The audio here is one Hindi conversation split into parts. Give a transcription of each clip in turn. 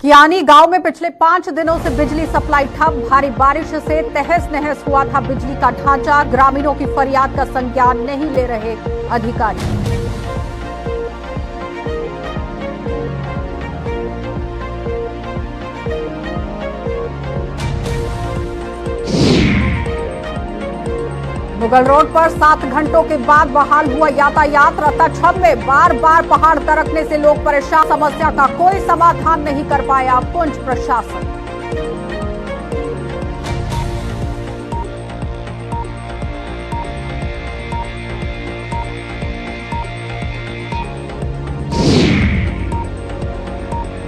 कियानी गांव में पिछले 5 दिनों से बिजली सप्लाई ठप। भारी बारिश से तहस नहस हुआ था बिजली का ढांचा। ग्रामीणों की फरियाद का संज्ञान नहीं ले रहे अधिकारी। मुगल रोड पर 7 घंटों के बाद बहाल हुआ यातायात। रत्ताछम में बार बार पहाड़ दरकने से लोग परेशान। समस्या का कोई समाधान नहीं कर पाया पुंछ प्रशासन।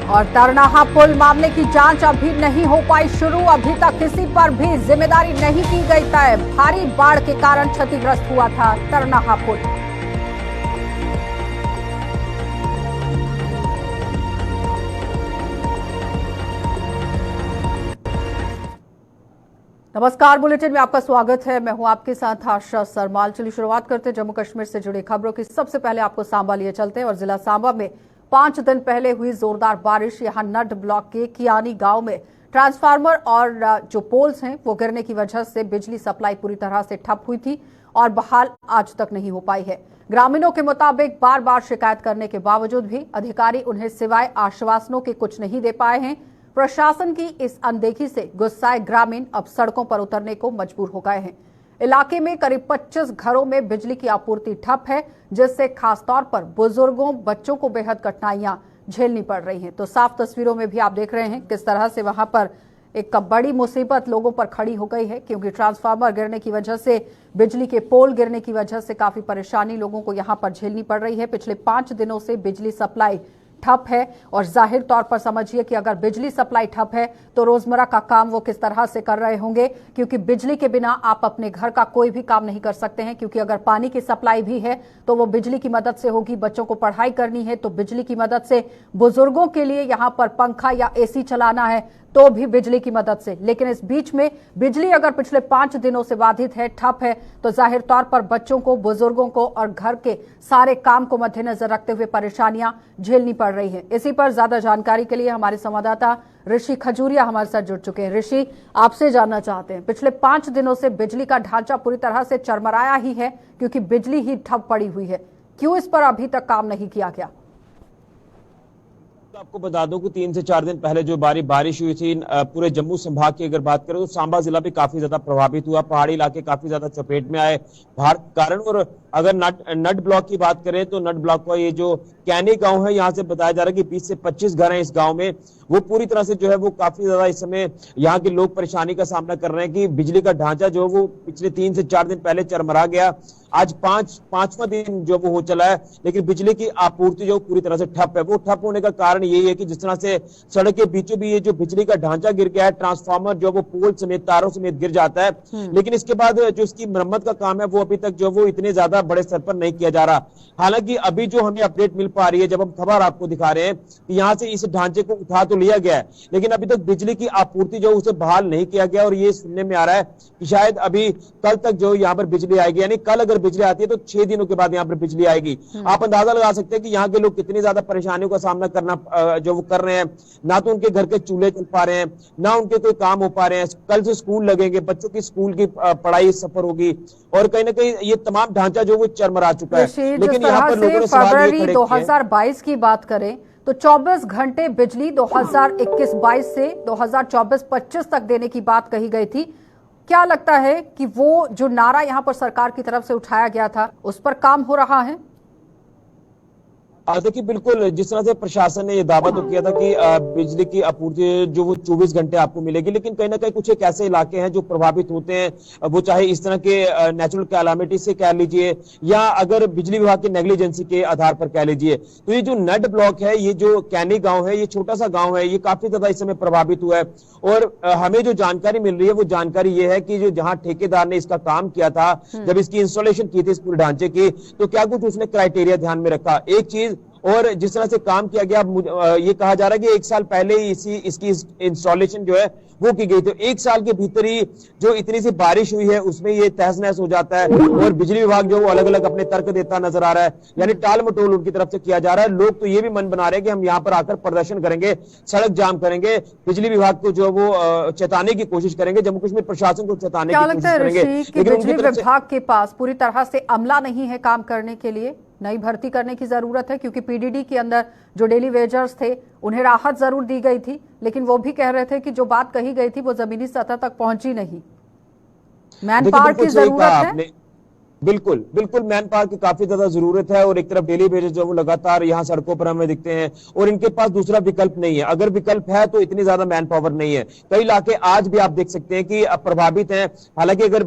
और तरनाहा पुल मामले की जांच अभी नहीं हो पाई शुरू। अभी तक किसी पर भी जिम्मेदारी नहीं की गई तय। भारी बाढ़ के कारण क्षतिग्रस्त हुआ था तरनाहा पुल। नमस्कार, बुलेटिन में आपका स्वागत है। मैं हूं आपके साथ आशा सरमाल। चलिए शुरुआत करते हैं जम्मू कश्मीर से जुड़ी खबरों की। सबसे पहले आपको सांबा लिए चलते हैं और जिला सांबा में 5 दिन पहले हुई जोरदार बारिश। यहां नड ब्लॉक के कियानी गांव में ट्रांसफार्मर और जो पोल्स हैं वो गिरने की वजह से बिजली सप्लाई पूरी तरह से ठप हुई थी और बहाल आज तक नहीं हो पाई है। ग्रामीणों के मुताबिक बार बार शिकायत करने के बावजूद भी अधिकारी उन्हें सिवाय आश्वासनों के कुछ नहीं दे पाए हैं। प्रशासन की इस अनदेखी से गुस्साए ग्रामीण अब सड़कों पर उतरने को मजबूर हो गए हैं। इलाके में करीब 25 घरों में बिजली की आपूर्ति ठप है, जिससे खासतौर पर बुजुर्गों, बच्चों को बेहद कठिनाइयां झेलनी पड़ रही हैं। तो साफ तस्वीरों में भी आप देख रहे हैं किस तरह से वहां पर एक बड़ी मुसीबत लोगों पर खड़ी हो गई है, क्योंकि ट्रांसफार्मर गिरने की वजह से, बिजली के पोल गिरने की वजह से काफी परेशानी लोगों को यहां पर झेलनी पड़ रही है। पिछले 5 दिनों से बिजली सप्लाई ठप है और जाहिर तौर पर समझिए कि अगर बिजली सप्लाई ठप है तो रोजमर्रा का काम वो किस तरह से कर रहे होंगे, क्योंकि बिजली के बिना आप अपने घर का कोई भी काम नहीं कर सकते हैं। क्योंकि अगर पानी की सप्लाई भी है तो वो बिजली की मदद से होगी। बच्चों को पढ़ाई करनी है तो बिजली की मदद से, बुजुर्गों के लिए यहां पर पंखा या एसी चलाना है तो भी बिजली की मदद से। लेकिन इस बीच में बिजली अगर पिछले 5 दिनों से बाधित है, ठप है, तो जाहिर तौर पर बच्चों को, बुजुर्गों को और घर के सारे काम को मद्देनजर रखते हुए परेशानियां झेलनी पड़ रही हैं। इसी पर ज्यादा जानकारी के लिए हमारे संवाददाता ऋषि खजूरिया हमारे साथ जुड़ चुके हैं। ऋषि, आपसे जानना चाहते हैं, पिछले 5 दिनों से बिजली का ढांचा पूरी तरह से चरमराया ही है, क्योंकि बिजली ही ठप पड़ी हुई है। क्यों इस पर अभी तक काम नहीं किया गया? आपको बता दूं कि 3 से 4 दिन पहले जो बारिश हुई थी, पूरे जम्मू संभाग की अगर बात करें तो सांबा जिला भी काफी ज्यादा प्रभावित हुआ। पहाड़ी इलाके काफी ज्यादा चपेट में आए बाढ़ के कारण। और अगर नड ब्लॉक की बात करें तो नड ब्लॉक का ये जो कैनी गांव है, यहाँ से बताया जा रहा है कि 20 से 25 घर हैं इस गांव में। वो पूरी तरह से जो है वो काफी ज्यादा इस समय यहाँ के लोग परेशानी का सामना कर रहे हैं कि बिजली का ढांचा जो है वो पिछले 3 से 4 दिन पहले चरमरा गया। आज पांचवां दिन जो वो हो चला है, लेकिन बिजली की आपूर्ति जो पूरी तरह से ठप है। वो ठप होने का कारण यही है कि जिस तरह से सड़क के बीचों भी ये जो बिजली का ढांचा गिर गया है, ट्रांसफार्मर जो वो पोल समेत, तारों समेत गिर जाता है, लेकिन इसके बाद जो इसकी मरम्मत का काम है वो अभी तक जो वो इतने ज्यादा बड़े स्तर पर नहीं किया जा रहा। हालांकि अभी जो हमें अपडेट मिल पा रही है, जब हम खबर आपको दिखा रहे हैं कि यहाँ से इस ढांचे को उठा तो लिया गया है, लेकिन अभी तक बिजली की आपूर्ति जो उसे बहाल नहीं किया गया। और ये सुनने में आ रहा है कि शायद अभी कल तक जो यहाँ पर बिजली आएगी, यानी कल अगर बिजली आती है तो 6 दिनों के बाद यहाँ पर बिजली आएगी। आप अंदाजा लगा सकते हैं कि यहाँ के लोग कितनी ज्यादा परेशानियों का सामना करना जो वो कर रहे हैं। ना तो उनके घर के चूल्हे चल पा रहे हैं, ना उनके कोई काम हो पा रहे हैं। कल से स्कूल लगेंगे, बच्चों की स्कूल की पढ़ाई सफर होगी और कहीं ना कहीं ये तमाम ढांचा जो वो चरमरा चुका है। लेकिन यहाँ पर लोगों ने सवाल ये खड़े किए। 2022 की बात करें तो 24 घंटे बिजली 2021-22 से 2024-25 तक देने की बात कही गई थी। क्या लगता है कि वो जो नारा यहां पर सरकार की तरफ से उठाया गया था, उस पर काम हो रहा है? देखिए, बिल्कुल जिस तरह से प्रशासन ने ये दावा तो किया था कि बिजली की आपूर्ति जो वो 24 घंटे आपको मिलेगी, लेकिन कहीं ना कहीं कुछ एक ऐसे इलाके हैं जो प्रभावित होते हैं, वो चाहे इस तरह के नेचुरल कैलामिटी से कह लीजिए या अगर बिजली विभाग की नेग्लिजेंसी के आधार पर कह लीजिए। तो ये जो नड ब्लॉक है, ये जो कैनी गांव है, ये छोटा सा गांव है, ये काफी ज्यादा इस समय प्रभावित हुआ है। और हमें जो जानकारी मिल रही है वो जानकारी ये है कि जो जहां ठेकेदार ने इसका काम किया था, जब इसकी इंस्टॉलेशन की थी इस पूरे ढांचे की, तो क्या कुछ उसने क्राइटेरिया ध्यान में रखा। एक चीज और जिस तरह से काम किया गया, ये कहा जा रहा है कि 1 साल पहले ही इसकी इंस्टॉलेशन जो है वो की गई। तो एक साल के भीतर ही जो इतनी सी बारिश हुई है उसमें ये तहस नहस हो जाता है और बिजली विभाग जो वो अलग अलग अपने तर्क देता नजर आ रहा है, यानी टाल मटोल उनकी तरफ से किया जा रहा है। लोग तो ये भी मन बना रहे हैं कि हम यहाँ पर आकर प्रदर्शन करेंगे, सड़क जाम करेंगे, बिजली विभाग को जो वो चेताने की कोशिश करेंगे, जम्मू कश्मीर प्रशासन को चेताने की कोशिश करेंगे। लेकिन बिजली विभाग के पास पूरी तरह से अमला नहीं है काम करने के लिए, नई भर्ती करने की जरूरत है, क्योंकि पीडीडी के अंदर जो डेली वेजर्स थे उन्हें राहत जरूर दी गई थी, लेकिन वो भी कह रहे थे कि जो बात कही गई थी वो जमीनी सतह तक पहुंची नहीं। मैन पावर की जरूरत है। बिल्कुल बिल्कुल मैन पावर की काफी ज्यादा जरूरत है और एक तरफ डेली वेजेस जो वो लगातार यहाँ सड़कों पर हमें दिखते हैं और इनके पास दूसरा विकल्प नहीं है। अगर विकल्प है तो इतनी ज्यादा मैन पावर नहीं है। कई इलाके आज भी आप देख सकते हैं कि प्रभावित हैं। हालांकि अगर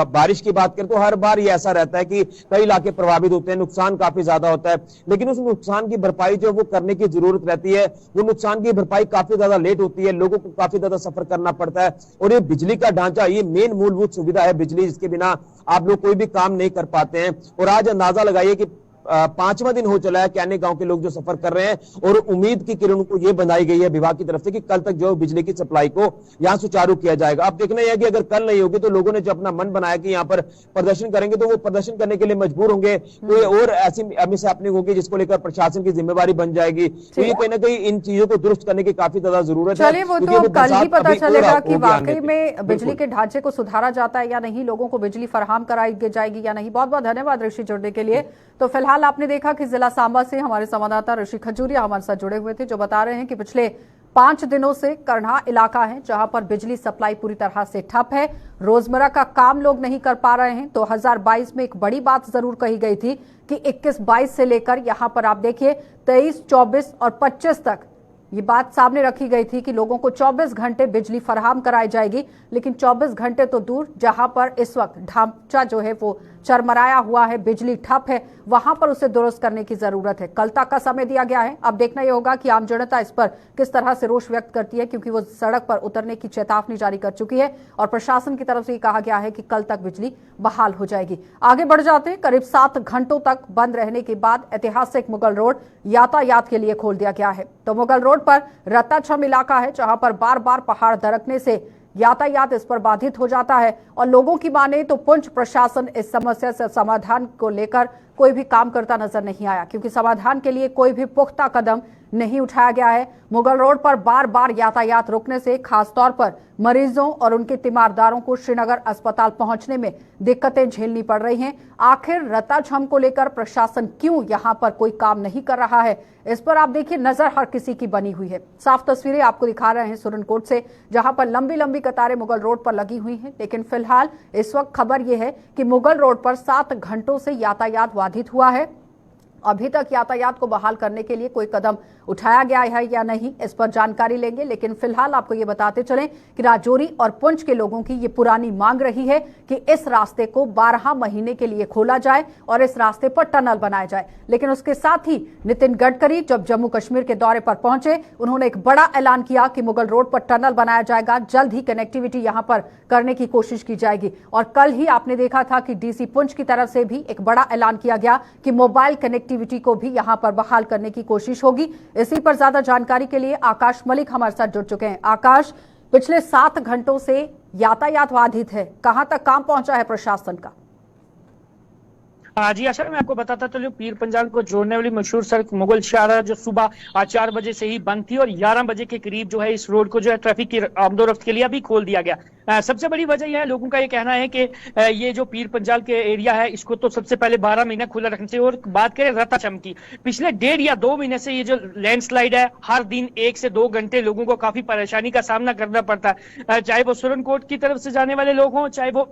बारिश की बात करें तो हर बार ये ऐसा रहता है कि कई इलाके प्रभावित होते हैं, नुकसान काफी ज्यादा होता है, लेकिन उस नुकसान की भरपाई जो वो करने की जरूरत रहती है वो नुकसान की भरपाई काफी ज्यादा लेट होती है, लोगों को काफी ज्यादा सफर करना पड़ता है। और ये बिजली का ढांचा, ये मेन मूलभूत सुविधा है बिजली, जिसके बिना आप लोग कोई भी काम नहीं कर पाते हैं। और आज अंदाजा लगाइए कि 5वां दिन हो चला है कि अन्य गांव के लोग जो सफर कर रहे हैं और उम्मीद की किरणों को यह बनाई गई है विभाग की तरफ से कि कल तक जो बिजली की सप्लाई को यहां सुचारू किया जाएगा। अब देखना यह है कि अगर कल नहीं होगी तो लोगों ने जो अपना मन बनाया कि यहां पर प्रदर्शन करेंगे तो वो प्रदर्शन करने के लिए मजबूर होंगे। तो ये और ऐसी मिस हैपनिंग होगी जिसको लेकर प्रशासन की जिम्मेवारी बन जाएगी। तो ये कहीं ना कहीं इन चीजों को दुरुस्त करने की काफी ज्यादा जरूरत है। चलिए, वो तो कल ही पता चलेगा कि वाकई में बिजली के ढांचे को सुधारा जाता है या नहीं, लोगों को बिजली फराहम कराई जाएगी या नहीं। बहुत बहुत धन्यवाद ऋषि जुड़ने के लिए। तो फिलहाल आपने देखा कि जिला सांबा से हमारे संवाददाता ऋषि खजूरिया हमारे साथ जुड़े हुए थे, जो बता रहे हैं कि पिछले 5 दिनों से करना इलाका है जहां पर बिजली सप्लाई पूरी तरह से ठप है, रोजमर्रा का काम लोग नहीं कर पा रहे हैं। 2022 में एक बड़ी बात जरूर कही गई थी कि 21-22 से लेकर यहां पर आप देखिए 23, 24 और 25 तक ये बात सामने रखी गई थी कि लोगों को 24 घंटे बिजली फराहम कराई जाएगी, लेकिन 24 घंटे तो दूर, जहां पर इस वक्त ढांचा जो है वो चरमराया हुआ है, बिजली ठप है, वहां पर उसे दुरुस्त करने की जरूरत है। कल तक का समय दिया गया है। अब देखना यह होगा कि आम जनता इस पर किस तरह से रोष व्यक्त करती है, क्योंकि वो सड़क पर उतरने की चेतावनी जारी कर चुकी है और प्रशासन की तरफ से ये कहा गया है कि कल तक बिजली बहाल हो जाएगी। आगे बढ़ जाते हैं। करीब 7 घंटों तक बंद रहने के बाद ऐतिहासिक मुगल रोड यातायात के लिए खोल दिया गया है। तो मुगल रोड पर रत्ताछम इलाका है जहां पर बार बार पहाड़ दरकने से यातायात इस पर बाधित हो जाता है और लोगों की माने तो पुंछ प्रशासन इस समस्या से समाधान को लेकर कोई भी काम करता नजर नहीं आया, क्योंकि समाधान के लिए कोई भी पुख्ता कदम नहीं उठाया गया है। मुगल रोड पर बार बार यातायात रुकने से खासतौर पर मरीजों और उनके तीमारदारों को श्रीनगर अस्पताल पहुंचने में दिक्कतें झेलनी पड़ रही हैं। आखिर रत्ताछम को लेकर प्रशासन क्यों यहां पर कोई काम नहीं कर रहा है, इस पर आप देखिए नजर हर किसी की बनी हुई है। साफ तस्वीरें आपको दिखा रहे हैं सुरनकोट से, जहां पर लंबी लंबी कतारें मुगल रोड पर लगी हुई हैं। लेकिन फिलहाल इस वक्त खबर यह है कि मुगल रोड पर 7 घंटों से यातायात बाधित हुआ है। अभी तक यातायात को बहाल करने के लिए कोई कदम उठाया गया है या नहीं, इस पर जानकारी लेंगे। लेकिन फिलहाल आपको ये बताते चलें कि राजौरी और पुंछ के लोगों की ये पुरानी मांग रही है कि इस रास्ते को 12 महीने के लिए खोला जाए और इस रास्ते पर टनल बनाया जाए। लेकिन उसके साथ ही नितिन गडकरी जब जम्मू कश्मीर के दौरे पर पहुंचे, उन्होंने एक बड़ा ऐलान किया कि मुगल रोड पर टनल बनाया जाएगा, जल्द ही कनेक्टिविटी यहां पर करने की कोशिश की जाएगी। और कल ही आपने देखा था कि डीसी पुंछ की तरफ से भी एक बड़ा ऐलान किया गया कि मोबाइल कनेक्टिविटी को भी यहां पर बहाल करने की कोशिश होगी। इसी पर ज्यादा जानकारी के लिए आकाश मलिक हमारे साथ जुड़ चुके हैं। आकाश, पिछले 7 घंटों से यातायात बाधित है, कहां तक काम पहुंचा है प्रशासन का? जी आशा, मैं आपको बताता चलूं, पीर पंजाल को जोड़ने वाली मशहूर सड़क मुगल शाहरा जो सुबह 4 बजे से ही बंद थी और 11 बजे के करीब जो है इस रोड को जो है ट्रैफिक की आमदोरफ्त के लिए अभी खोल दिया गया। सबसे बड़ी वजह यह है, लोगों का ये कहना है कि ये जो पीर पंजाल के एरिया है इसको तो सबसे पहले 12 महीना खुला रखना चाहिए। और बात करें रत्ताछम की, पिछले 1.5 या 2 महीने से ये जो लैंडस्लाइड है, हर दिन 1 से 2 घंटे लोगों को काफी परेशानी का सामना करना पड़ता है, चाहे वो सुरनकोट की तरफ से जाने वाले लोग हों, चाहे वो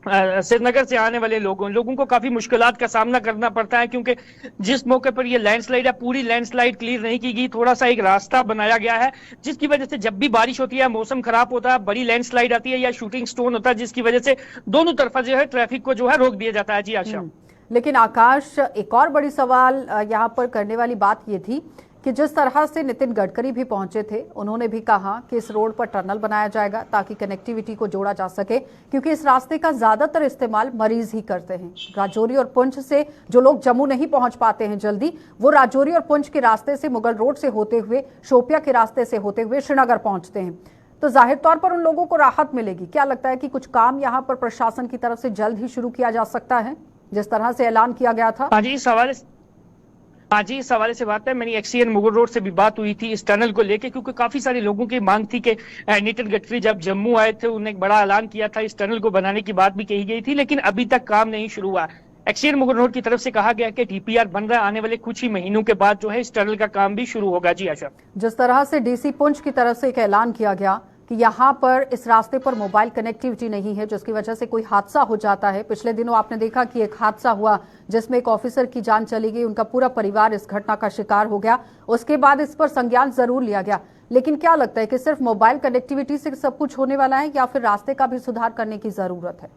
श्रीनगर से आने वाले लोगों को काफी मुश्किलात का सामना करना पड़ता है, क्योंकि जिस मौके पर ये लैंडस्लाइड है पूरी लैंडस्लाइड क्लियर नहीं की गई, थोड़ा सा एक रास्ता बनाया गया है, जिसकी वजह से जब भी बारिश होती है, मौसम खराब होता है, बड़ी लैंडस्लाइड आती है या शूटिंग स्टोन होता है, जिसकी वजह से दोनों तरफा जो है ट्रैफिक को जो है रोक दिया जाता है। जी आशा। लेकिन आकाश, एक और बड़ी सवाल यहाँ पर करने वाली बात ये थी कि जिस तरह से नितिन गडकरी भी पहुंचे थे, उन्होंने भी कहा कि इस रोड पर टनल बनाया जाएगा ताकि कनेक्टिविटी को जोड़ा जा सके, क्योंकि इस रास्ते का ज्यादातर इस्तेमाल मरीज ही करते हैं। राजौरी और पुंछ से जो लोग जम्मू नहीं पहुंच पाते हैं जल्दी, वो राजौरी और पुंछ के रास्ते से, मुगल रोड से होते हुए, शोपिया के रास्ते से होते हुए श्रीनगर पहुंचते हैं। तो जाहिर तौर पर उन लोगों को राहत मिलेगी। क्या लगता है कि कुछ काम यहाँ पर प्रशासन की तरफ से जल्द ही शुरू किया जा सकता है, जिस तरह से ऐलान किया गया था? हाँ जी, इस हवाले से बात है। मेरी एक्सीएन मुगल रोड से भी बात हुई थी इस टनल को लेके, क्योंकि काफी सारे लोगों की मांग थी कि नितिन गडकरी जब जम्मू आए थे उन्होंने एक बड़ा ऐलान किया था, इस टनल को बनाने की बात भी कही गई थी, लेकिन अभी तक काम नहीं शुरू हुआ। एक्सीएन मुगल रोड की तरफ से कहा गया कि डीपीआर बन रहा है, आने वाले कुछ ही महीनों के बाद जो है इस टनल का काम भी शुरू होगा। जी आशा, जिस तरह से डीसी पुंछ की तरफ से एक ऐलान किया गया कि यहाँ पर इस रास्ते पर मोबाइल कनेक्टिविटी नहीं है, जिसकी वजह से कोई हादसा हो जाता है। पिछले दिनों आपने देखा कि एक हादसा हुआ जिसमें एक ऑफिसर की जान चली गई, उनका पूरा परिवार इस घटना का शिकार हो गया। उसके बाद इस पर संज्ञान जरूर लिया गया, लेकिन क्या लगता है कि सिर्फ मोबाइल कनेक्टिविटी से सब कुछ होने वाला है या फिर रास्ते का भी सुधार करने की जरूरत है?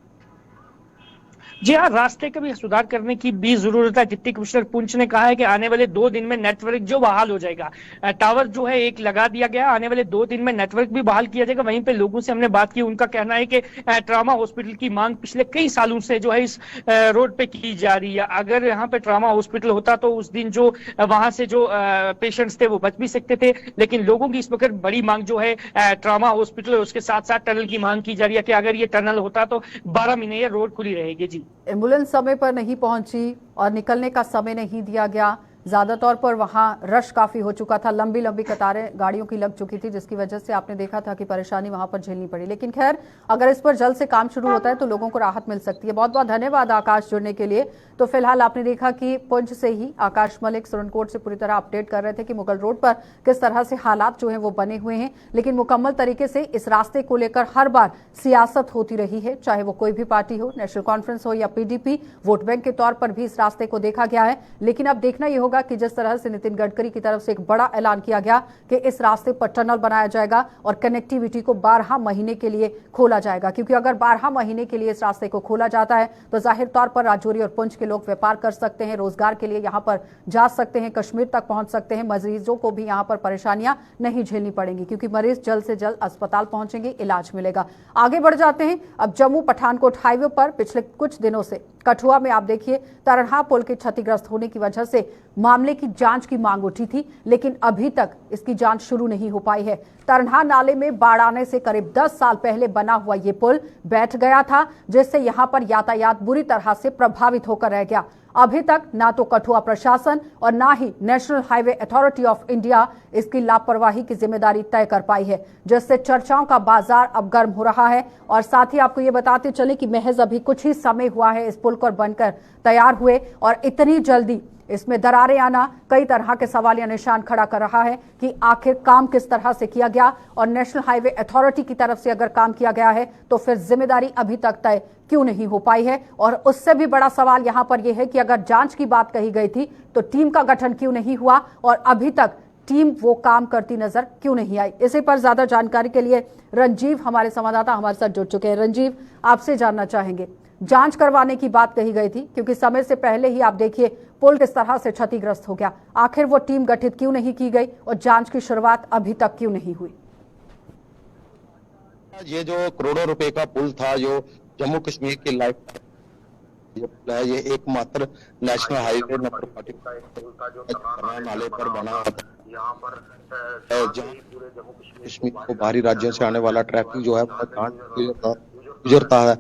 जी हाँ, रास्ते का भी सुधार करने की भी जरूरत है। डिप्टी कमिश्नर पुंछ ने कहा है कि आने वाले 2 दिन में नेटवर्क जो बहाल हो जाएगा। टावर जो है एक लगा दिया गया, आने वाले 2 दिन में नेटवर्क भी बहाल किया जाएगा। वहीं पे लोगों से हमने बात की, उनका कहना है कि ट्रामा हॉस्पिटल की मांग पिछले कई सालों से जो है इस रोड पे की जा रही है। अगर यहाँ पे ट्रामा हॉस्पिटल होता तो उस दिन जो वहां से जो पेशेंट्स थे वो बच भी सकते थे, लेकिन लोगों की इस वक्त बड़ी मांग जो है ट्रामा हॉस्पिटल, उसके साथ साथ टनल की मांग की जा रही है कि अगर ये टनल होता तो 12 महीने ये रोड खुली रहेगी। जी, एम्बुलेंस समय पर नहीं पहुंची और निकलने का समय नहीं दिया गया। ज्यादा तौर पर वहां रश काफी हो चुका था, लंबी लंबी कतारें गाड़ियों की लग चुकी थी, जिसकी वजह से आपने देखा था कि परेशानी वहां पर झेलनी पड़ी। लेकिन खैर, अगर इस पर जल्द से काम शुरू होता है तो लोगों को राहत मिल सकती है। बहुत बहुत धन्यवाद आकाश जुड़ने के लिए। तो फिलहाल आपने देखा कि पुंछ से ही आकाश मलिक सुरनकोट से पूरी तरह अपडेट कर रहे थे कि मुगल रोड पर किस तरह से हालात जो है वो बने हुए हैं, लेकिन मुकम्मल तरीके से इस रास्ते को लेकर हर बार सियासत होती रही है, चाहे वो कोई भी पार्टी हो, नेशनल कॉन्फ्रेंस हो या पीडीपी। वोट बैंक के तौर पर भी इस रास्ते को देखा गया है, लेकिन अब देखना यह होगा कि जिस तरह से नितिन गडकरी की तरफ से एक बड़ा ऐलान किया गया कि इस रास्ते पर टनल बनाया जाएगा और कनेक्टिविटी को 12 महीने के लिए खोला जाएगा, क्योंकि अगर 12 महीने के लिए इस रास्ते को खोला जाता है तो जाहिर तौर पर राजौरी और पुंछ के लोग व्यापार कर सकते हैं, रोजगार के लिए यहां पर जा सकते हैं, कश्मीर तक पहुंच सकते हैं। मरीजों को भी यहां पर परेशानियां नहीं झेलनी पड़ेंगी, क्योंकि मरीज जल्द से जल्द अस्पताल पहुंचेंगे, इलाज मिलेगा। आगे बढ़ जाते हैं अब जम्मू पठानकोट हाईवे पर पिछले कुछ दिनों से कठुआ में आप देखिए तरनहा पुल के क्षतिग्रस्त होने की वजह से मामले की जांच की मांग उठी थी, लेकिन अभी तक इसकी जांच शुरू नहीं हो पाई है। तरनहा नाले में बाढ़ आने से करीब 10 साल पहले बना हुआ ये पुल बैठ गया था, जिससे यहां पर यातायात बुरी तरह से प्रभावित होकर रह गया। अभी तक ना तो कठुआ प्रशासन और ना ही National Highway Authority of India इसकी लापरवाही की जिम्मेदारी तय कर पाई है, जिससे चर्चाओं का बाजार अब गर्म हो रहा है। और साथ ही आपको ये बताते चले कि महज अभी कुछ ही समय हुआ है इस पुल को बनकर तैयार हुए, और इतनी जल्दी इसमें दरारें आना कई तरह के सवालिया निशान खड़ा कर रहा है कि आखिर काम किस तरह से किया गया, और नेशनल हाईवे अथॉरिटी की तरफ से अगर काम किया गया है तो फिर जिम्मेदारी अभी तक तय क्यों नहीं हो पाई है। और उससे भी बड़ा सवाल यहां पर यह है कि अगर जांच की बात कही गई थी तो टीम का गठन क्यों नहीं हुआ, और अभी तक टीम वो काम करती नजर क्यों नहीं आई। इसी पर ज्यादा जानकारी के लिए रंजीव हमारे संवाददाता हमारे साथ जुड़ चुके हैं। रंजीव, आपसे जानना चाहेंगे, जांच करवाने की बात कही गई थी क्योंकि समय से पहले ही आप देखिए पुल किस तरह से क्षतिग्रस्त हो गया, आखिर वो टीम गठित क्यों नहीं की गई और जांच की शुरुआत अभी तक क्यों नहीं हुई? ये जो करोड़ों रुपए का पुल था, जो जम्मू कश्मीर की लाइफ है, ये एकमात्र नेशनल हाईवे नंबर 45 नाले पर बना यहाँ पर पूरे जम्मू कश्मीर को बाहरी राज्यों से आने वाला ट्रैफिक जो है गुजरता है।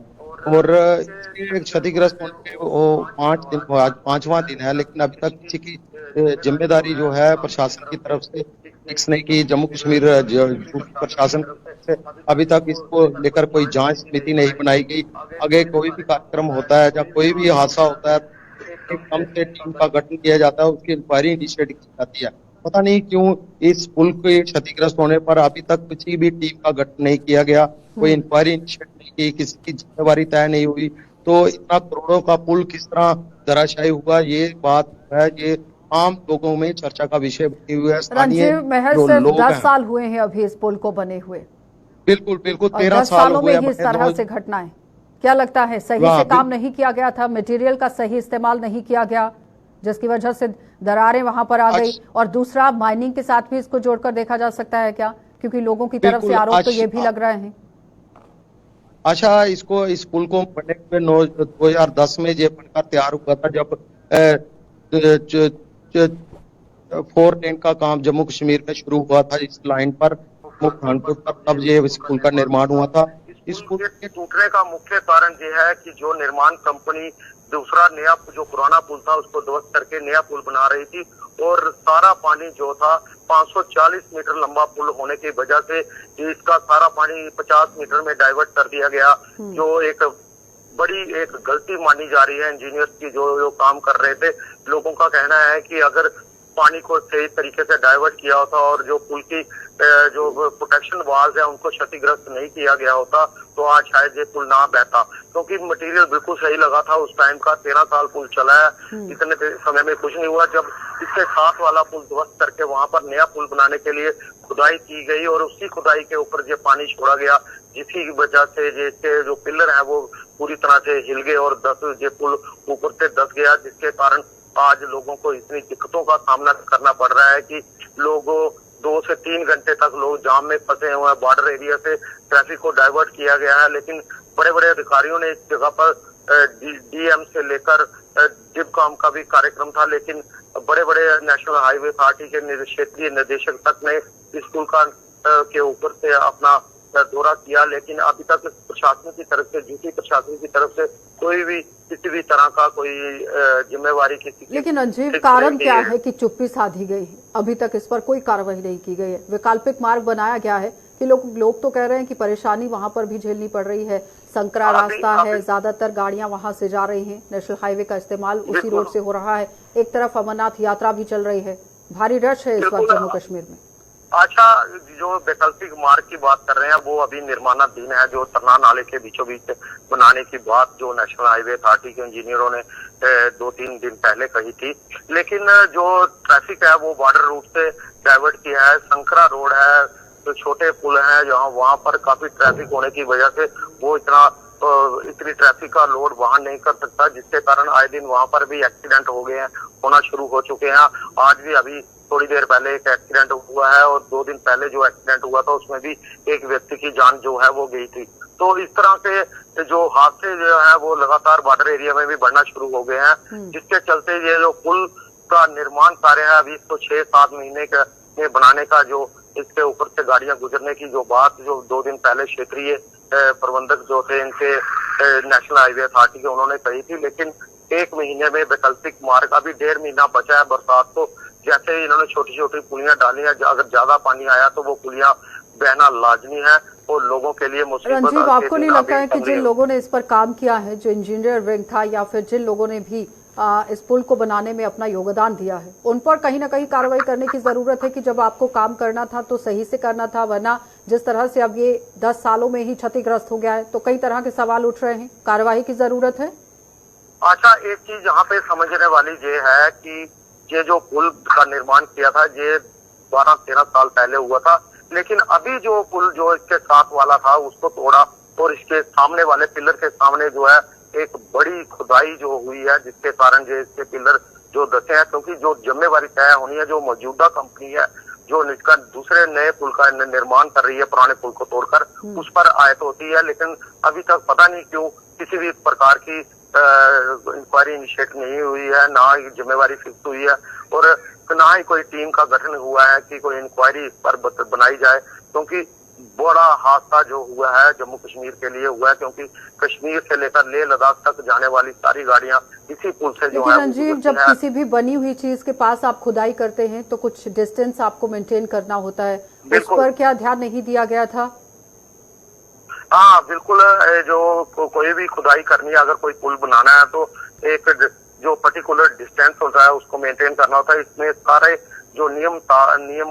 और क्षतिग्रस्त होने के वो 5 दिन, आज 5वां दिन है, लेकिन अभी तक किसी की जिम्मेदारी जो है प्रशासन की तरफ से फिक्स नहीं की। जम्मू कश्मीर प्रशासन से अभी तक इसको लेकर कोई जांच समिति नहीं बनाई गई। आगे कोई भी कार्यक्रम होता है, जब कोई भी हादसा होता है, कम से टीम का गठन किया जाता है, उसकी इंक्वायरी इनिशिएट की जाती है। पता नहीं क्यों इस पुल के क्षतिग्रस्त होने पर अभी तक किसी भी टीम का गठन नहीं किया गया, कोई इंक्वायरी इनिशिएट नहीं की, किसी की जिम्मेवारी तय नहीं हुई। तो इतना करोड़ों का पुल किस तरह धराशायी हुआ, ये बात है, ये आम लोगों में चर्चा का विषय बनी हुई है। रंजीव, महज सिर्फ 10 साल हुए हैं अभी इस पुल को बने हुए। बिल्कुल 13 साल हुए में इस तरह से घटनाएं, क्या लगता है सही से काम नहीं किया गया था, मटेरियल का सही इस्तेमाल नहीं किया गया, जिसकी वजह से दरारें वहां पर आ गई? और दूसरा, माइनिंग के साथ भी इसको जोड़कर देखा जा सकता है क्या, क्योंकि लोगों की तरफ से आरोप तो ये भी लग रहे हैं। अच्छा, इस पुल को बनने पे 2010 में ये बनकर तैयार हुआ था, जब 4 लेन का काम जम्मू कश्मीर में शुरू हुआ था इस लाइन पर। खानपुर तब ये इस पुल का निर्माण हुआ था। इस पुल के टूटने का मुख्य कारण यह है कि जो निर्माण कंपनी दूसरा नया जो पुराना पुल था उसको ध्वस्त करके नया पुल बना रही थी और सारा पानी जो था 540 मीटर लंबा पुल होने की वजह से इसका सारा पानी 50 मीटर में डाइवर्ट कर दिया गया, जो एक बड़ी एक गलती मानी जा रही है इंजीनियर्स की जो काम कर रहे थे। लोगों का कहना है कि अगर पानी को सही तरीके से डाइवर्ट किया होता और जो पुल की जो प्रोटेक्शन वाल्स है उनको क्षतिग्रस्त नहीं किया गया होता तो आज शायद ये पुल ना बहता, क्योंकि मटेरियल बिल्कुल सही लगा था उस टाइम का। 13 साल पुल चला है, इतने समय में कुछ नहीं हुआ। जब इसके साथ वाला पुल ध्वस्त करके वहां पर नया पुल बनाने के लिए खुदाई की गई और उसी खुदाई के ऊपर ये पानी छोड़ा गया, जिसकी वजह से इसके जो पिलर है वो पूरी तरह से हिल गए और ये पुल ऊपर से धंस गया, जिसके कारण आज लोगों को इतनी दिक्कतों का सामना करना पड़ रहा है कि लोगों 2 से 3 घंटे तक लोग जाम में फंसे हुए हैं। बॉर्डर एरिया से ट्रैफिक को डाइवर्ट किया गया है, लेकिन बड़े बड़े अधिकारियों ने इस जगह पर डीएम से लेकर डिबकॉम का भी कार्यक्रम था, लेकिन बड़े बड़े नेशनल हाईवे अथॉरिटी के क्षेत्रीय निदेशक तक ने इस पुल का के ऊपर से अपना दौरा किया, लेकिन अभी तक प्रशासन की तरफ से, ड्यूटी प्रशासन की तरफ से कोई भी किसी भी तरह का कोई जिम्मेवारी किसी। लेकिन अंजीव, कारण क्या है कि चुप्पी साधी गई है? अभी तक इस पर कोई कार्रवाई नहीं की गई है। वैकल्पिक मार्ग बनाया गया है कि लोग तो कह रहे हैं कि परेशानी वहां पर भी झेलनी पड़ रही है। संकरा रास्ता है, ज्यादातर गाड़ियां वहां से जा रही हैं, नेशनल हाईवे का इस्तेमाल उसी रोड से हो रहा है। एक तरफ अमरनाथ यात्रा भी चल रही है, भारी रश है इस वक्त जम्मू कश्मीर में। अच्छा, जो वैकल्पिक मार्ग की बात कर रहे हैं वो अभी निर्माणाधीन है। जो तरना नाले के बीचों बीच बनाने की बात जो नेशनल हाईवे अथॉरिटी के इंजीनियरों ने 2-3 दिन पहले कही थी, लेकिन जो ट्रैफिक है वो बॉर्डर रूट से डाइवर्ट किया है। संकरा रोड है, जो छोटे पुल है जहाँ वहां पर काफी ट्रैफिक होने की वजह से वो इतनी ट्रैफिक का लोड वहन नहीं कर सकता, जिसके कारण आए दिन वहां पर भी एक्सीडेंट हो गए हैं, होना शुरू हो चुके हैं। आज भी अभी थोड़ी देर पहले एक एक्सीडेंट हुआ है और 2 दिन पहले जो एक्सीडेंट हुआ था उसमें भी एक व्यक्ति की जान जो है वो गई थी। तो इस तरह के जो हादसे जो है वो लगातार बॉर्डर एरिया में भी बढ़ना शुरू हो गए हैं, जिसके चलते ये जो पुल का निर्माण कार्य है अभी इसको 6-7 महीने में बनाने का, जो इसके ऊपर से गाड़ियां गुजरने की जो बात जो 2 दिन पहले क्षेत्रीय प्रबंधक जो थे इनके नेशनल हाईवे अथॉरिटी के उन्होंने कही थी, लेकिन 1 महीने में वैकल्पिक मार्ग अभी 1.5 महीना बचा है बरसात को। जैसे इन्होंने छोटी छोटी पुलियां डाली हैं, अगर ज्यादा पानी आया तो वो पुलियां बहना लाजमी है और लोगों के लिए मुसीबत। रंजीव, आपको नहीं लगता है कि जिन लोगों ने इस पर काम किया है, जो इंजीनियर विंग था या फिर जिन लोगों ने भी इस पुल को बनाने में अपना योगदान दिया है, उन पर कहीं ना कहीं कार्रवाई करने की जरूरत है कि जब आपको काम करना था तो सही से करना था, वरना जिस तरह से अब ये 10 सालों में ही क्षतिग्रस्त हो गया है तो कई तरह के सवाल उठ रहे हैं। कार्रवाई की जरूरत है। अच्छा, एक चीज यहाँ पे समझने वाली ये है कि ये जो पुल का निर्माण किया था ये 12-13 साल पहले हुआ था, लेकिन अभी जो पुल जो इसके साथ वाला था उसको तोड़ा और इसके सामने वाले पिलर के सामने जो है एक बड़ी खुदाई जो हुई है, जिसके कारण जो इसके पिलर जो धसे हैं, क्योंकि जो जिम्मेवारी तय होनी है, जो मौजूदा कंपनी है जो इसका दूसरे नए पुल का निर्माण कर रही है पुराने पुल को तोड़कर, उस पर आयत होती है। लेकिन अभी तक पता नहीं क्यों किसी भी प्रकार की इंक्वायरी इनिशिएट नहीं हुई है, ना ही जिम्मेवारी फिक्स हुई है और ना ही कोई टीम का गठन हुआ है कि कोई इंक्वायरी इस पर बनाई जाए, क्योंकि बड़ा हादसा जो हुआ है जम्मू कश्मीर के लिए हुआ है, क्योंकि कश्मीर से लेकर लेह लद्दाख तक जाने वाली सारी गाड़ियां इसी पुल से जो है। रंजीव, जब किसी भी बनी हुई चीज के पास आप खुदाई करते हैं तो कुछ डिस्टेंस आपको मेंटेन करना होता है, उस पर क्या ध्यान नहीं दिया गया था? हाँ बिल्कुल, जो कोई भी खुदाई करनी है, अगर कोई पुल बनाना है तो एक जो पर्टिकुलर डिस्टेंस होता है उसको मेंटेन करना होता है। इसमें सारे जो नियम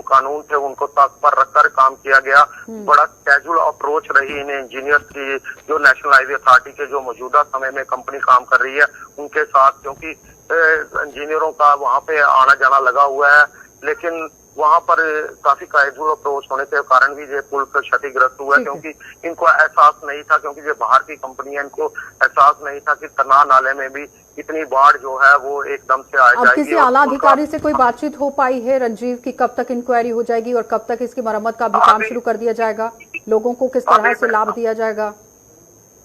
कानून थे उनको ताक पर रखकर काम किया गया। बड़ा कैजुअल अप्रोच रही इन इंजीनियर्स की, जो नेशनल हाईवे अथॉरिटी के जो मौजूदा समय में कंपनी काम कर रही है उनके साथ, क्योंकि इंजीनियरों का वहां पे आना जाना लगा हुआ है, लेकिन वहां पर काफी कैजुअल अप्रोच होने के कारण भी ये पुल क्षतिग्रस्त हुआ है, क्योंकि इनको एहसास नहीं था, क्योंकि ये बाहर की कंपनी है, इनको एहसास नहीं था कि तरना नाले में भी इतनी बाढ़ जो है वो एकदम से आ जाएगी। अब किसी आला अधिकारी से कोई बातचीत हो पाई है रंजीव की कब तक इंक्वायरी हो जाएगी और कब तक इसकी मरम्मत का भी काम शुरू कर दिया जाएगा? लोगों को किस तरह से लाभ दिया जाएगा?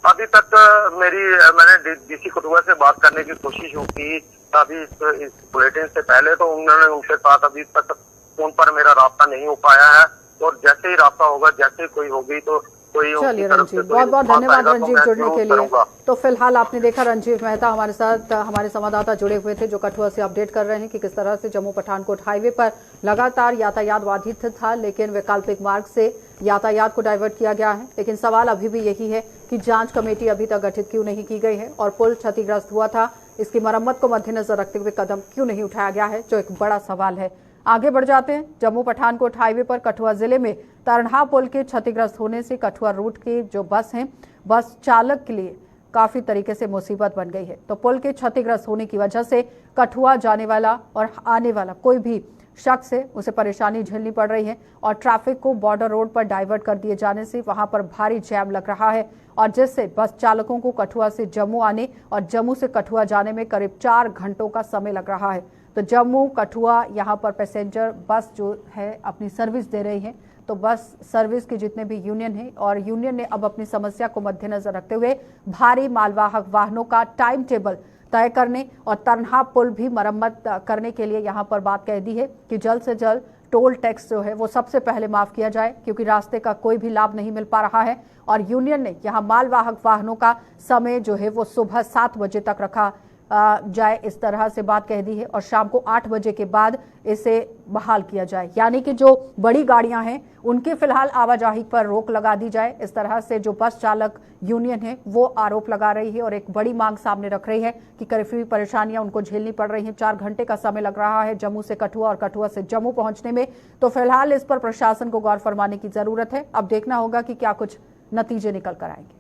अभी तक मैंने डीसी कठुआ से बात करने की कोशिश की, अभी इस बुलेटिन से पहले तो उन्होंने उनके साथ अभी तक फोन पर मेरा राब्ता नहीं हो पाया है, और जैसे ही रास्ता होगा, जैसे कोई होगी तो कोई चलिए रंजीव, बहुत बहुत धन्यवाद रंजीव जुड़ने के लिए। तो फिलहाल आपने देखा रंजीव मेहता हमारे साथ, हमारे संवाददाता जुड़े हुए थे जो कठुआ से अपडेट कर रहे हैं कि किस तरह से जम्मू पठानकोट हाईवे पर लगातार यातायात बाधित था, लेकिन वैकल्पिक मार्ग से यातायात को डाइवर्ट किया गया है। लेकिन सवाल अभी भी यही है कि जांच कमेटी अभी तक गठित क्यों नहीं की गई है और पुल क्षतिग्रस्त हुआ था, इसकी मरम्मत को मद्देनजर रखते हुए कदम क्यों नहीं उठाया गया है, जो एक बड़ा सवाल है। आगे बढ़ जाते हैं। जम्मू पठानकोट हाईवे पर कठुआ जिले में तरनहा पुल के क्षतिग्रस्त होने से कठुआ रूट की जो बस हैं, बस चालक के लिए काफी तरीके से मुसीबत बन गई है। तो पुल के क्षतिग्रस्त होने की वजह से कठुआ जाने वाला और आने वाला कोई भी शख्स है उसे परेशानी झेलनी पड़ रही है और ट्रैफिक को बॉर्डर रोड पर डाइवर्ट कर दिए जाने से वहां पर भारी जैम लग रहा है और जिससे बस चालकों को कठुआ से जम्मू आने और जम्मू से कठुआ जाने में करीब 4 घंटों का समय लग रहा है। तो जम्मू कठुआ यहाँ पर पैसेंजर बस जो है अपनी सर्विस दे रही है। तो बस सर्विस के जितने भी यूनियन है और यूनियन ने अब अपनी समस्या को मद्देनजर रखते हुए भारी मालवाहक वाहनों का टाइम टेबल तय करने और तरनहा पुल भी मरम्मत करने के लिए यहाँ पर बात कह दी है कि जल्द से जल्द टोल टैक्स जो है वो सबसे पहले माफ किया जाए, क्योंकि रास्ते का कोई भी लाभ नहीं मिल पा रहा है। और यूनियन ने यहाँ मालवाहक वाहनों का समय जो है वो सुबह 7 बजे तक रखा जाए, इस तरह से बात कह दी है और शाम को 8 बजे के बाद इसे बहाल किया जाए, यानी कि जो बड़ी गाड़ियां हैं उनकी फिलहाल आवाजाही पर रोक लगा दी जाए। इस तरह से जो बस चालक यूनियन है वो आरोप लगा रही है और एक बड़ी मांग सामने रख रही है कि काफी परेशानियां उनको झेलनी पड़ रही हैं। 4 घंटे का समय लग रहा है जम्मू से कठुआ और कठुआ से जम्मू पहुंचने में। तो फिलहाल इस पर प्रशासन को गौर फरमाने की जरूरत है। अब देखना होगा कि क्या कुछ नतीजे निकल कर आएंगे।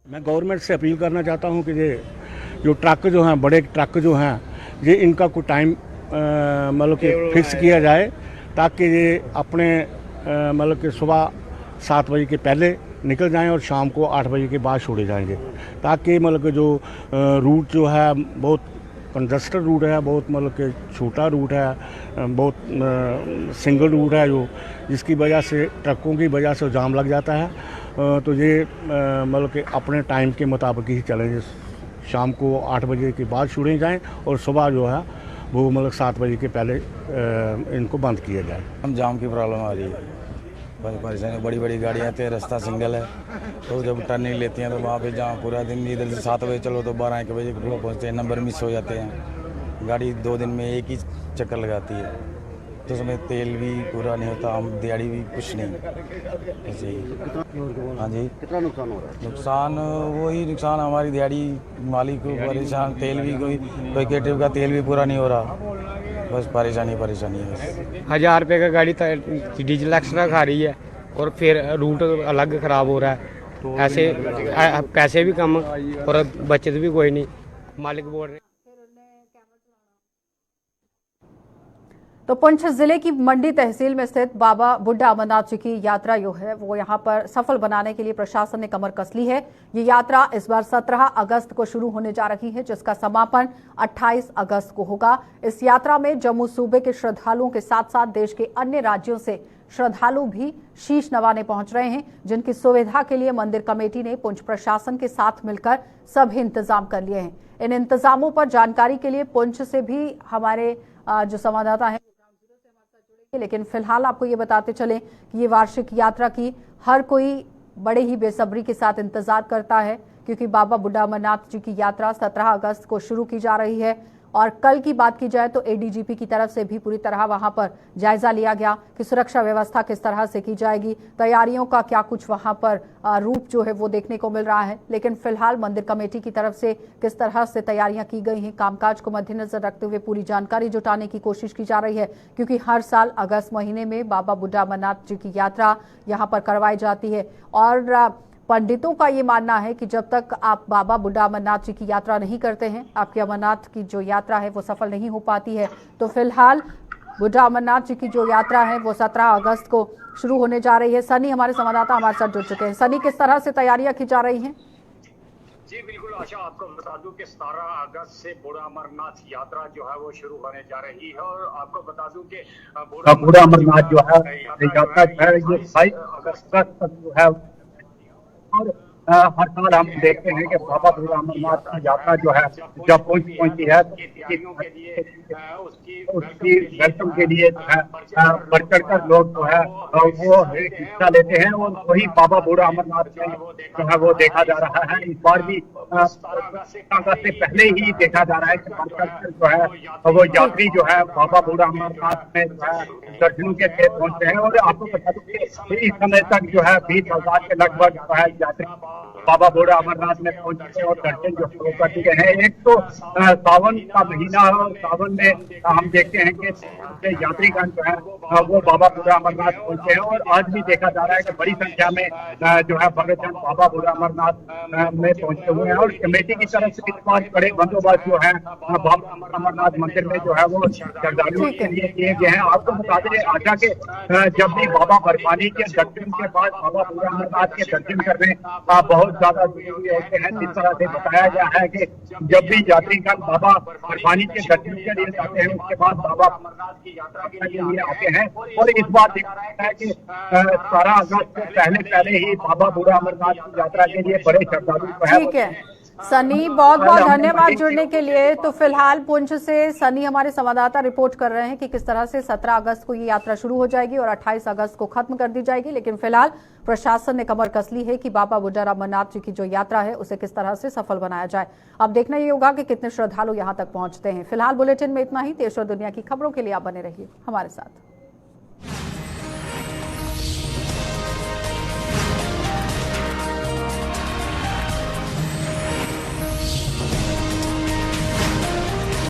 मैं गवर्नमेंट से अपील करना चाहता हूं कि ये जो ट्रक जो हैं, बड़े ट्रक जो हैं, ये इनका कोई टाइम मतलब कि फिक्स किया जाए ताकि ये अपने मतलब कि सुबह 7 बजे के पहले निकल जाएं और शाम को 8 बजे के बाद छोड़े जाएंगे, ताकि मतलब कि जो रूट जो है बहुत कंजस्टेड रूट है, बहुत मतलब कि छोटा रूट है, बहुत सिंगल रूट है जो जिसकी वजह से ट्रकों की वजह से जाम लग जाता है। तो ये मतलब कि अपने टाइम के मुताबिक ही चलेंगे, शाम को 8 बजे के बाद छोड़े जाएं और सुबह जो है वो मतलब 7 बजे के पहले इनको बंद किया जाए। हम जाम की प्रॉब्लम आ रही है, परेशानी, बड़ी बड़ी गाड़ियाँ आती हैं, रास्ता सिंगल है, तो जब टर्निंग लेती हैं तो वहाँ पे जहाँ पूरा दिन इधर से 7 बजे चलो तो 12-1 बजे पहुँचते हैं, नंबर मिस हो जाते हैं। गाड़ी 2 दिन में एक ही चक्कर लगाती है, तो उसमें तेल भी पूरा नहीं होता, हम दिहाड़ी भी कुछ नहीं ऐसे ही। हाँ जी, कितना नुकसान हो रहा है? नुकसान वही नुकसान, हमारी दिहाड़ी मालिक को परेशान, तेल भी कोई केटिव का तेल भी पूरा नहीं हो रहा, बस परेशानी है बस। 1000 रुपये का गाड़ी डीजल एक्स्ट्रा खा रही है और फिर रूट अलग ख़राब हो रहा है, तो ऐसे पैसे भी कम और बचत भी कोई नहीं, मालिक बोल रहे। तो पुंछ जिले की मंडी तहसील में स्थित बाबा बुड्ढा अमरनाथ जी की यात्रा जो है वो यहाँ पर सफल बनाने के लिए प्रशासन ने कमर कस ली है। ये यात्रा इस बार 17 अगस्त को शुरू होने जा रही है, जिसका समापन 28 अगस्त को होगा। इस यात्रा में जम्मू सूबे के श्रद्धालुओं के साथ साथ देश के अन्य राज्यों से श्रद्धालु भी शीश नवाने पहुंच रहे हैं, जिनकी सुविधा के लिए मंदिर कमेटी ने पुंछ प्रशासन के साथ मिलकर सभी इंतजाम कर लिए हैं। इन इंतजामों पर जानकारी के लिए पुंछ से भी हमारे जो संवाददाता हैं, लेकिन फिलहाल आपको ये बताते चले कि ये वार्षिक यात्रा की हर कोई बड़े ही बेसब्री के साथ इंतजार करता है, क्योंकि बाबा बुड्ढा अमरनाथ जी की यात्रा 17 अगस्त को शुरू की जा रही है। और कल की बात की जाए तो एडीजीपी की तरफ से भी पूरी तरह वहां पर जायजा लिया गया कि सुरक्षा व्यवस्था किस तरह से की जाएगी, तैयारियों का क्या कुछ वहां पर रूप जो है वो देखने को मिल रहा है। लेकिन फिलहाल मंदिर कमेटी की तरफ से किस तरह से तैयारियां की गई हैं, कामकाज को मद्देनजर रखते हुए पूरी जानकारी जुटाने की कोशिश की जा रही है, क्योंकि हर साल अगस्त महीने में बाबा बुड्ढा अमरनाथ जी की यात्रा यहाँ पर करवाई जाती है। और पंडितों का ये मानना है कि जब तक आप बाबा बुड्ढा अमरनाथ जी की यात्रा नहीं करते हैं, आपकी अमरनाथ की जो यात्रा है वो सफल नहीं हो पाती है। तो फिलहाल बुड्ढा अमरनाथ जी की जो यात्रा है वो 17 अगस्त को शुरू होने जा रही है। सनी हमारे संवाददाता हमारे साथ जुड़ चुके हैं। सनी, किस तरह से तैयारियां की जा रही हैं? जी बिल्कुल आशा, आपको बता दूं कि 17 अगस्त से बुड्ढा अमरनाथ यात्रा जो है वो शुरू होने जा रही है। और आपको बता दूं कि बुड्ढा अमरनाथ जो है यात्रा जो है ये 22 अगस्त तक जो है, और हर साल हम देखते हैं कि बाबा बूढ़ा अमरनाथ की यात्रा जो है जब पहुंचती है उसकी वेलकम के लिए जो है बढ़ चढ़कर लोग जो है वो हिस्सा लेते हैं और वही बाबा बूढ़ा अमरनाथ में जो है वो देखा जा रहा है। इस बार भी से पहले ही देखा जा रहा है कि बढ़ चढ़कर जो है वो यात्री जो है बाबा बूढ़ा अमरनाथ में जो है दर्शनों के लिए पहुंच रहे हैं। और आपको बता दूं कि इस समय तक जो है 20,000 के लगभग जो है यात्री बाबा बूढ़ा अमरनाथ में पहुंच चुके हैं और दर्शन जो शुरू कर चुके हैं। एक तो सावन का महीना है और सावन में हम देखते हैं कि यात्रीगण जो है वो बाबा बूढ़ा अमरनाथ पहुंचे हैं और आज भी देखा जा रहा है कि बड़ी संख्या में जो है भक्तजन बाबा बूढ़ा अमरनाथ में पहुंचे हुए हैं। और कमेटी की तरफ से इस बार बड़े बंदोबस्त जो है बाबा अमरनाथ मंदिर में जो है वो श्रद्धालुओं के लिए किए गए हैं। आपको बता दें आशा के जब भी बाबा बर्फानी के दर्शन के बाद बाबा बूढ़ा अमरनाथ के दर्शन करने बहुत ज्यादा जरूरी होते हैं। जिस तरह से बताया गया है कि जब भी यात्रीगण बाबा बर्फानी के दर्शन के लिए जाते हैं उसके बाद बाबा अमरनाथ की यात्रा के लिए आते हैं। और इस बार देखा है कि 17 अगस्त से पहले ही बाबा बूढ़ा अमरनाथ की यात्रा के लिए बड़े श्रद्धालु जो है। ठीक है सनी, बहुत बहुत धन्यवाद जुड़ने के लिए। तो फिलहाल पुंछ से सनी हमारे संवाददाता रिपोर्ट कर रहे हैं कि किस तरह से 17 अगस्त को ये यात्रा शुरू हो जाएगी और 28 अगस्त को खत्म कर दी जाएगी। लेकिन फिलहाल प्रशासन ने कमर कस ली है कि बाबा बूढ़ा अमरनाथ जी की जो यात्रा है उसे किस तरह से सफल बनाया जाए। अब देखना ये होगा कि कितने श्रद्धालु यहाँ तक पहुंचते हैं। फिलहाल बुलेटिन में इतना ही। देश और दुनिया की खबरों के लिए आप बने रहिए हमारे साथ।